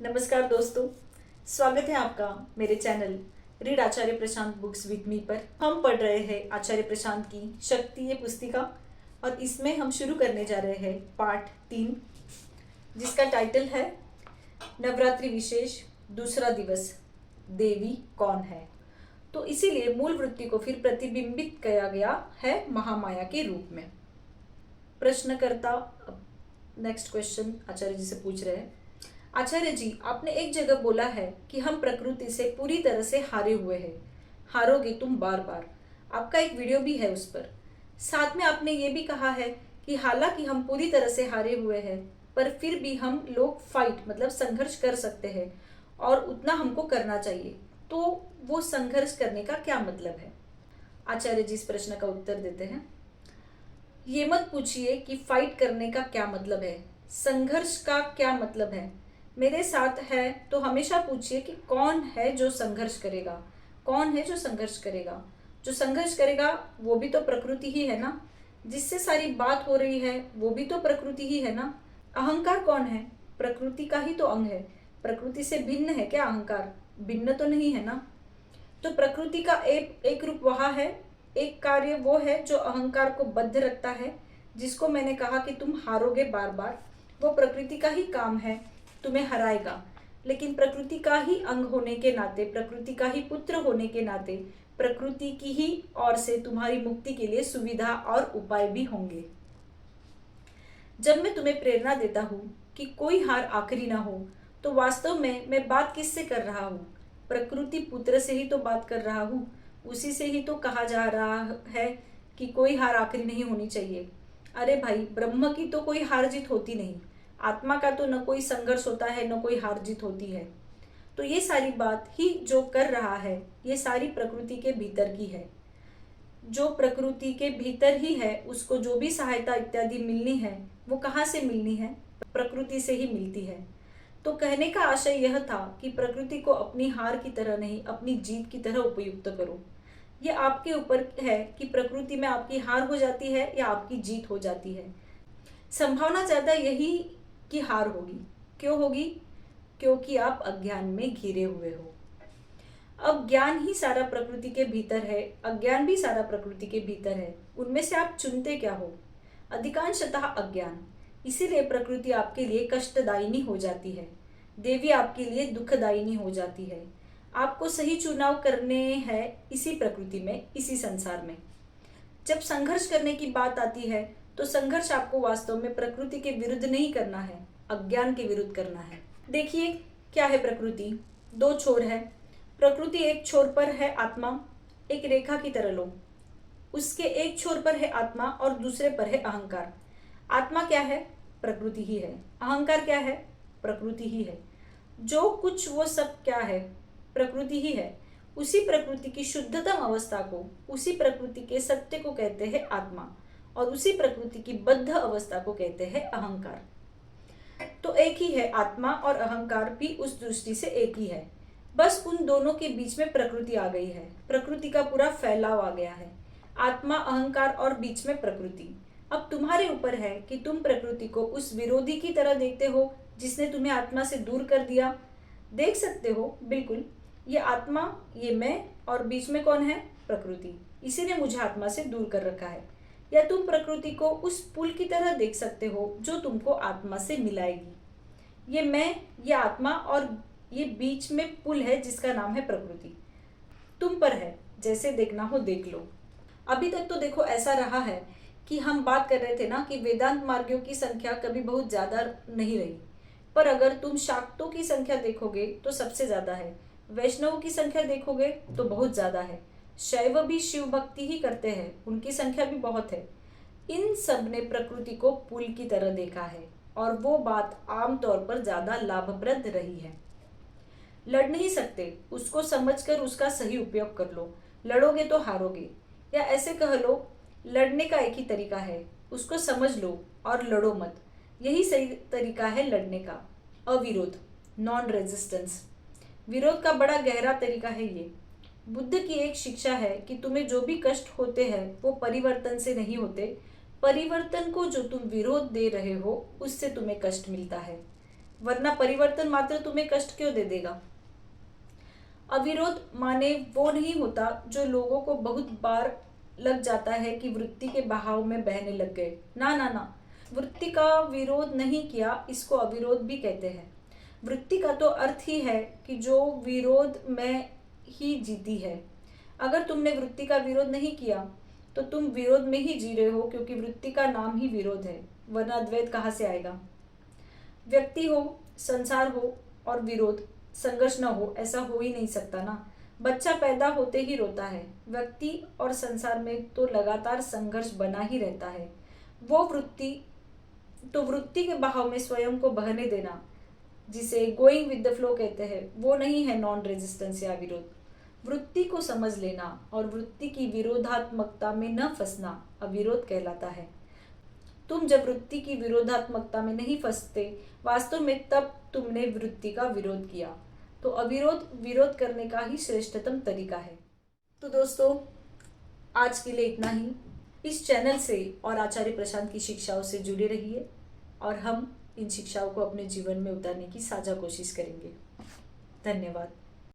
नमस्कार दोस्तों, स्वागत है आपका मेरे channel read Acharya Prashant books with me पर। हम पढ़ रहे हैं आचार्य प्रशांत की शक्ति ये पुस्तिका और इसमें हम शुरू करने जा रहे हैं पार्ट 3 जिसका टाइटल है नवरात्रि विशेष दूसरा दिवस, देवी कौन है। तो इसीलिए मूल वृत्ति को फिर प्रतिबिंबित किया गया है महामाया के रूप में। प्रश्नकर्ता नेक्स्ट क्वेश्चन आचार्य जी से पूछ रहे हैं, आचार्य जी आपने एक जगह बोला है कि हम प्रकृति से पूरी तरह से हारे हुए हैं, हारोगे तुम बार बार। आपका एक वीडियो भी है उस पर। साथ में आपने ये भी कहा है कि हालांकि हम पूरी तरह से हारे हुए हैं पर फिर भी हम लोग फाइट मतलब संघर्ष कर सकते हैं और उतना हमको करना चाहिए। तो वो संघर्ष करने का क्या मतलब है? आचार्य जी इस प्रश्न का उत्तर देते हैं, ये मत पूछिए कि फाइट करने का क्या मतलब है, संघर्ष का क्या मतलब है। मेरे साथ है तो हमेशा पूछिए कि कौन है जो संघर्ष करेगा, कौन है जो संघर्ष करेगा। जो संघर्ष करेगा वो भी तो प्रकृति ही है ना, जिससे सारी बात हो रही है वो भी तो प्रकृति ही है ना। अहंकार कौन है? प्रकृति का ही तो अंग है। प्रकृति से भिन्न है क्या अहंकार? भिन्न तो नहीं है ना। तो प्रकृति का एक रूप वह है, एक कार्य वो है जो अहंकार को बद्ध रखता है, जिसको मैंने कहा कि तुम हारोगे बार बार। वो प्रकृति का ही काम है, तुम्हें हराएगा। लेकिन प्रकृति का ही अंग होने के नाते, प्रकृति का ही पुत्र होने के नाते, प्रकृति की ही ओर से तुम्हारी मुक्ति के लिए सुविधा और उपाय भी होंगे। जब मैं तुम्हें प्रेरणा देता हूँ कि कोई हार आखिरी ना हो, तो वास्तव में मैं बात किससे कर रहा हूँ? प्रकृति पुत्र से ही तो बात कर रहा हूँ। उसी से ही तो कहा जा रहा है कि कोई हार आखिरी नहीं होनी चाहिए। अरे भाई, ब्रह्म की तो कोई हार जीत होती नहीं, आत्मा का तो न कोई संघर्ष होता है न कोई हार जीत होती है। तो ये सारी बात ही जो कर रहा है ये सारी प्रकृति के भीतर की है। जो प्रकृति के भीतर ही है उसको जो भी सहायता इत्यादि मिलनी है वो कहाँ से मिलनी है? प्रकृति से ही मिलती है। तो कहने का आशय यह था कि प्रकृति को अपनी हार की तरह नहीं, अपनी जीत की तरह उपयुक्त करो। ये आपके ऊपर है कि प्रकृति में आपकी हार हो जाती है या आपकी जीत हो जाती है। संभावना ज्यादा यही की हार होगी। क्यों होगी? क्योंकि आप अज्ञान में घिरे हुए हो। अब ज्ञान ही सारा प्रकृति के भीतर है, अज्ञान भी सारा प्रकृति के भीतर है। उनमें से आप चुनते क्या हो? अधिकांशतः अज्ञान। इसीलिए प्रकृति आपके लिए कष्टदायिनी हो जाती है, देवी आपके लिए दुखदायिनी हो जाती है। आपको सही चुनाव करने हैं इसी प्रकृति में, इसी संसार में। जब संघर्ष करने की बात आती है तो संघर्ष आपको वास्तव में प्रकृति के विरुद्ध नहीं करना है, अज्ञान के विरुद्ध करना है। देखिए क्या है प्रकृति, दो छोर है। प्रकृति एक छोर पर है आत्मा, एक रेखा की तरह लो। उसके एक छोर पर है आत्मा और दूसरे पर है अहंकार। आत्मा क्या है? प्रकृति ही है। अहंकार क्या है? प्रकृति ही है। जो कुछ वो सब क्या है? प्रकृति ही है। उसी प्रकृति की शुद्धतम अवस्था को, उसी प्रकृति के सत्य को कहते हैं आत्मा और उसी प्रकृति की बद्ध अवस्था को कहते हैं अहंकार। तो एक ही है, आत्मा और अहंकार भी उस दृष्टि से एक ही है। बस उन दोनों के बीच में प्रकृति आ गई है, प्रकृति का पूरा फैलाव आ गया है। आत्मा, अहंकार और बीच में प्रकृति। अब तुम्हारे ऊपर है कि तुम प्रकृति को उस विरोधी की तरह देखते हो जिसने तुम्हें आत्मा से दूर कर दिया। देख सकते हो, बिल्कुल, ये आत्मा, ये मैं और बीच में कौन है? प्रकृति। इसीने मुझे आत्मा से दूर कर रखा है। या तुम प्रकृति को उस पुल की तरह देख सकते हो जो तुमको आत्मा से मिलाएगी। ये मैं, ये आत्मा और ये बीच में पुल है जिसका नाम है प्रकृति। तुम पर है, जैसे देखना हो देख लो। अभी तक तो देखो ऐसा रहा है कि हम बात कर रहे थे ना कि वेदांत मार्गियों की संख्या कभी बहुत ज्यादा नहीं रही, पर अगर तुम शाक्तों की संख्या देखोगे तो सबसे ज्यादा है, वैष्णवों की संख्या देखोगे तो बहुत ज्यादा है, शैव भी शिव भक्ति ही करते हैं, उनकी संख्या भी बहुत है। इन सब ने प्रकृति को पुल की तरह देखा है और वो बात आमतौर पर ज्यादा लाभप्रद रही है। लड़ नहीं सकते, उसको समझकर उसका सही उपयोग कर लो। लड़ोगे तो हारोगे, या ऐसे कह लो, लड़ने का एक ही तरीका है, उसको समझ लो और लड़ो मत। यही सही तरीका है लड़ने का, अविरोध, नॉन रेजिस्टेंस। विरोध का बड़ा गहरा तरीका है ये। बुद्ध की एक शिक्षा है कि तुम्हें जो भी कष्ट होते हैं वो परिवर्तन से नहीं होते, परिवर्तन को जो तुम विरोध दे रहे हो उससे तुम्हें कष्ट मिलता है। वरना परिवर्तन मात्र तुम्हें कष्ट क्यों दे देगा। अविरोध माने वो नहीं होता जो लोगों को बहुत बार लग जाता है कि वृत्ति के बहाव में बहने लग गए। ना ना ना, वृत्ति का विरोध नहीं किया, इसको अविरोध भी कहते हैं। वृत्ति का तो अर्थ ही है कि जो विरोध में ही जीती है। अगर तुमने वृत्ति का विरोध नहीं किया तो तुम विरोध में ही जी रहे हो, क्योंकि वृत्ति का नाम ही विरोध है, वरना अद्वैत कहाँ से आएगा। व्यक्ति हो, संसार हो और विरोध, संघर्ष न हो, ऐसा हो ही नहीं सकता ना। बच्चा पैदा होते ही रोता है। व्यक्ति और संसार में तो लगातार संघर्ष बना ही रहता है। वो वृत्ति के बहाव में स्वयं को बहने देना, जिसे गोइंग विद द फ्लो कहते हैं, वो नहीं है नॉन रेजिस्टेंस या विरोध। वृत्ति को समझ लेना और वृत्ति की विरोधात्मकता में न फंसना अविरोध कहलाता है। तुम जब वृत्ति की विरोधात्मकता में नहीं फंसते वास्तव में, तब तुमने वृत्ति का विरोध किया। तो अविरोध विरोध करने का ही श्रेष्ठतम तरीका है। तो दोस्तों, आज के लिए इतना ही। इस चैनल से और आचार्य प्रशांत की शिक्षाओं से जुड़े रहिए और हम इन शिक्षाओं को अपने जीवन में उतारने की साझा कोशिश करेंगे। धन्यवाद।